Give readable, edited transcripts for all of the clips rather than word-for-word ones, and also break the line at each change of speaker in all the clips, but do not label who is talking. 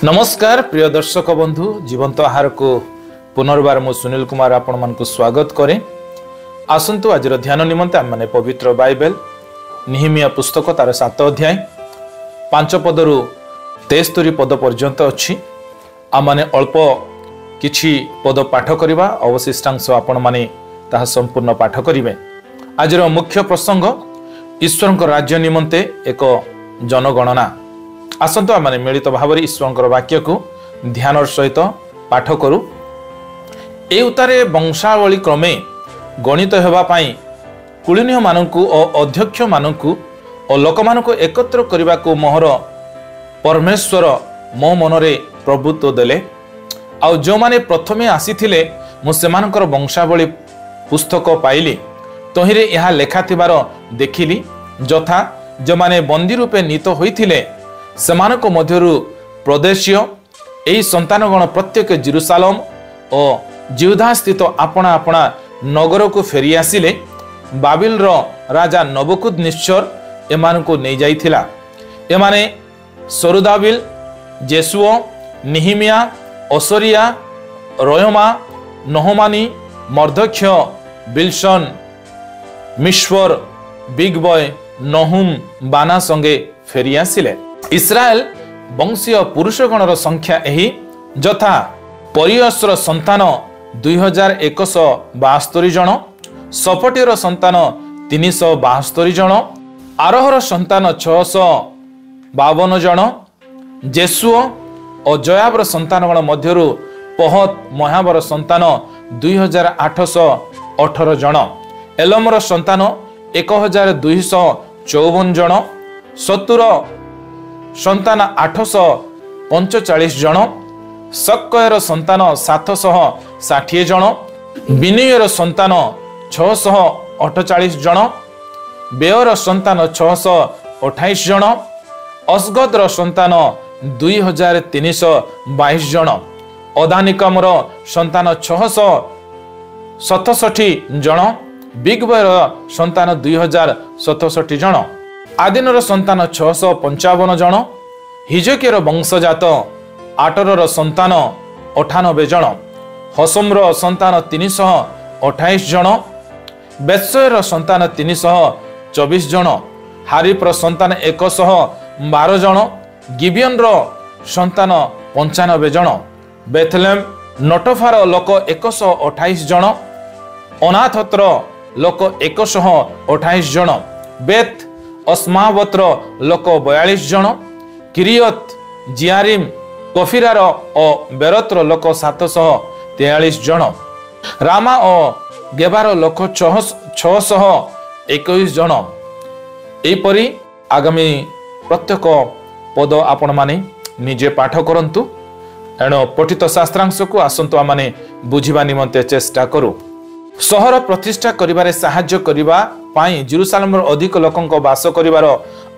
नमस्कार प्रिय दर्शक बंधु जीवंत आहार को पुनर्बार मु सुनील कुमार आपण मान को स्वागत करे। आसंतु आज ध्यान निमंते आम माने पवित्र बाइबल निहिमिया पुस्तक तार 7 अध्याय 5 पदरु 73 पद पर्यंत अछि। आम माने अल्प किछि पद पाठ करिबा, अवशिष्टांश आपण माने ताहा संपूर्ण पाठ करिवे। आज मुख्य प्रसंग ईश्वर राज्य निमंते एक जनगणना। आसंतु आम मिलित भाव ईश्वर वाक्य को ध्यान सहित पाठ करू। ए उतारे वंशावली क्रमे गणित हेबापाई कुलीन मानकु और अध्यक्ष मानकु और लोक मानकु एकत्र करने को मोहर परमेश्वर मो मनरे प्रभुत्व देले। आउ जो माने प्रथमे आसीथिले मु सेमानकर वंशावली पुस्तक पाइली, तहिरे यह लेखा थिबार देखिली। जथा जो माने बंदी रूपे नीत होइथिले सेमानक मध्यरु प्रदेशीय एही संतानगण प्रत्येक जेरुसालेम और जिहुदा स्थित आपणा आपणा नगर को फेरी आसिले। बाबिल रो राजा नबुकदनेस्सर एमानकु नै जाइथिला। एमाने सरुदाबिल, जेसुओ, निहिमिया, असरिया, रयमा, नहमानी, मर्दक्ष, बिलसन, मिश्वर, बिग बॉय, नहुम, बाना संगे फेरी आसिले। इस्राएल वंशीय पुरुषगणर संख्या एही जथा परियसर संतान 2172 जन, सपटीर संतान 372 जन, आरोहर संतान 652 जन, जेसुओ और जयाबर संतानगण मध्यरु पहत मोहाबर संतान 2818 जन, एलमर संतान 1254 जन, सतुर संतान 845 जन, सक्कयर संतान 760 जन, बिनियर संतान 648 जन, बेयर संतान 628 जन, असगदर संतान 2322 जन, अदानिकमर संतान 667 जन, बिग बॉयर संतान 2067 जन, आदिनर संतान 655 जन, हिजकेर वंशजात आटरर संतान 98 जन, हसमर संतान 328 जन, बेत्सयर संतान 324 जन, हारिपर संतान 112 जन, गिबियनर संतान 95 जन, बेथलेम नटफार लोक 128 जन, अनाथत्र लोक 128 जन, बेत अस्मावत्र लोक 42 जन, किरियत जियारिम, कफिरार और बेरतर लोक 743 जन, रामा और गेबार लोक 621 जन। एपरी आगामी प्रत्येक पद आपण माने निजे पाठ करंतु। एणो पठित शास्त्रांश को आसंतु आमाने बुझिबा निमंते चेष्टा करू। सहर प्रतिष्ठा करिबारे साहाय्य करिबा पाई जेरुसालेम अधिक लोकंक वास करिबार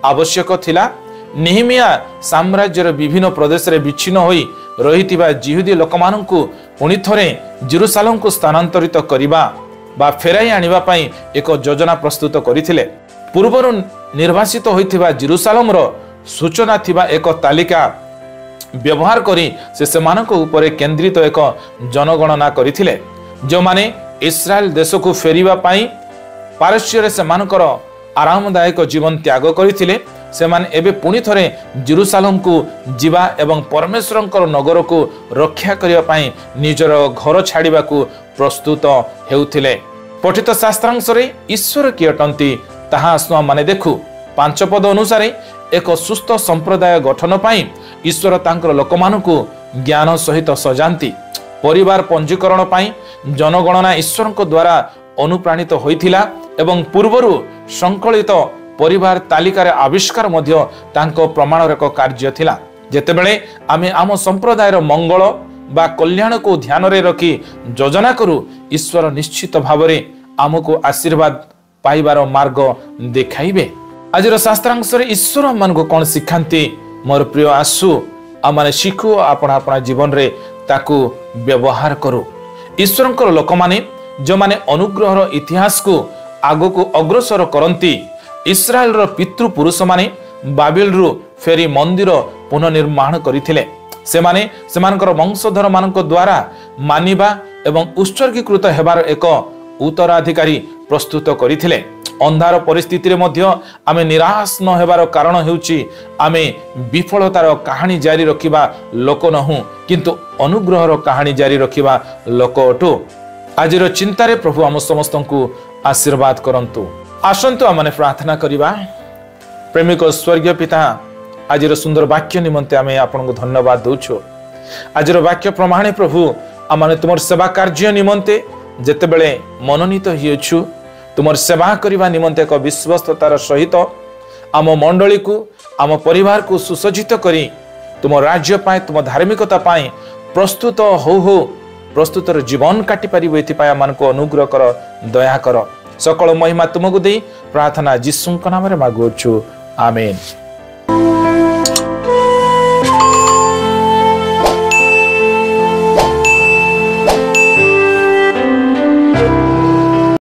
आवश्यक थिला। निहिमिया साम्राज्यर विभिन्न प्रदेश रे विच्छिन्न होई रहितिबा जिहुदी लोकमानंकु पुनि थरे जेरुसालेम को स्थानांतरित करिबा बा फेराई आनिबा पाई एक योजना प्रस्तुत करिथिले। पूर्वरु निर्वासित होइतिबा जेरुसालेम रो सूचना थिबा एक तालिका व्यवहार करी से सेमानक ऊपर केंद्रित एक जनगणना करिथिले। जो माने इस्राएल देश को फेरिबा पाई पारस्यर से मानकर आरामदायक जीवन त्याग करथिले। से माने एबे पुनि थरे जेरुसालेम को जीवा एवं परमेश्वरंकर नगर को रक्षा करिया पाई निजर घर छाड़िबा को प्रस्तुत हेउथिले। पठित शास्त्रांश रे ईश्वर की अटंती ताहा आसु माने देखु। 5 पद अनुसार एक सुस्थ संप्रदाय गठन पाई ईश्वर तांकर लोकमानकु ज्ञान सहित सजांती। परिवार पंजीकरण पाई जनगणना ईश्वर को द्वारा अनुप्राणित होइथिला एवं पूर्वरु संकलित परिवार तालिकार आविष्कार मध्य तांको प्रमाणर एक कार्य थिला। जेतेबेले आमे आम संप्रदायर मंगल बा कल्याण को ध्यान रे रखी योजना करू, ईश्वर निश्चित भावरे आमको आशीर्वाद पाइबार मार्ग देखाइबे। आजिर शास्त्रांश रे ईश्वर मानको कोन सिखांती मोर प्रिय आसु आमाने शिखु आपना आपना जीवन रे ताकू व्यवहार करू। ईश्वरंकर लोक माने जो माने अनुग्रहर इतिहास को आगो को अग्रसर करंती। इस्राएल रो पितृ पुरुष माने बाबिल रु फेरी मंदिर पुनर्निर्माण करिथिले। ସେମାନେ ସେମାନଙ୍କର ବଂଶଧର ମାନଙ୍କ ଦ୍ୱାରା ମାନିବା ଏବଂ ଉତ୍ସର୍ଗୀକୃତ ହେବାର ଏକ ଉତ୍ତରାଧିକାରୀ ପ୍ରସ୍ତୁତ କରିଥିଲେ। ଅନ୍ଧାର ପରିସ୍ଥିତିରେ ମଧ୍ୟ ଆମେ ନିରାଶ ନ ହେବାର କାରଣ ହେଉଛି ଆମେ ବିଫଳତାର କାହାଣୀ ଜାରି ରଖିବା ଲୋକ ନହୁଁ, କିନ୍ତୁ ଅନୁଗ୍ରହର କାହାଣୀ ଜାରି ରଖିବା ଲୋକ ଅଟୁ। ଆଜିର ଚିନ୍ତାରେ ପ୍ରଭୁ ଆମ ସମସ୍ତଙ୍କୁ ଆଶୀର୍ବାଦ କରନ୍ତୁ। ଆସନ୍ତୁ ଆମେ ପ୍ରାର୍ଥନା କରିବା। ପ୍ରେମିକ ସ୍ୱର୍ଗୀୟ ପିତା, ଆଜିର ସୁନ୍ଦର ବାକ୍ୟ ନିମନ୍ତେ ଆମେ ଆପଣଙ୍କୁ ଧନ୍ୟବାଦ ଦେଉଛୁ। ଆଜିର ବାକ୍ୟ ପ୍ରମାଣେ ପ୍ରଭୁ ଆମେ ତୁମର ସେବା କାର୍ଯ୍ୟ ନିମନ୍ତେ ଯେତେବେଳେ ମନୋନୀତ ହେଉଛୁ, ତୁମର ସେବା କରିବା ନିମନ୍ତେ ଏକ ବିଶ୍ୱସ୍ତତାର ସହିତ ଆମ ମଣ୍ଡଳୀକୁ ଆମ ପରିବାରକୁ ସୁସଜ୍ଜିତ କରି ତୁମ ରାଜ୍ୟ ପାଇଁ ତୁମ ଧାର୍ମିକତା ପାଇଁ ପ୍ରସ୍ତୁତ ହଉ ପ୍ରସ୍ତୁତର ଜୀବନ କାଟି ପାରିବ, ଏଥିପାଇଁ ଆମମାନଙ୍କୁ ଅନୁଗ୍ରହ କର, ଦୟା କର। ସକଳ ମହିମା ତୁମକୁ ଦେଇ ପ୍ରାର୍ଥନା ଯୀଶୁଙ୍କ ନାମରେ ମାଗୁଅଛୁ, ଆମେନ୍।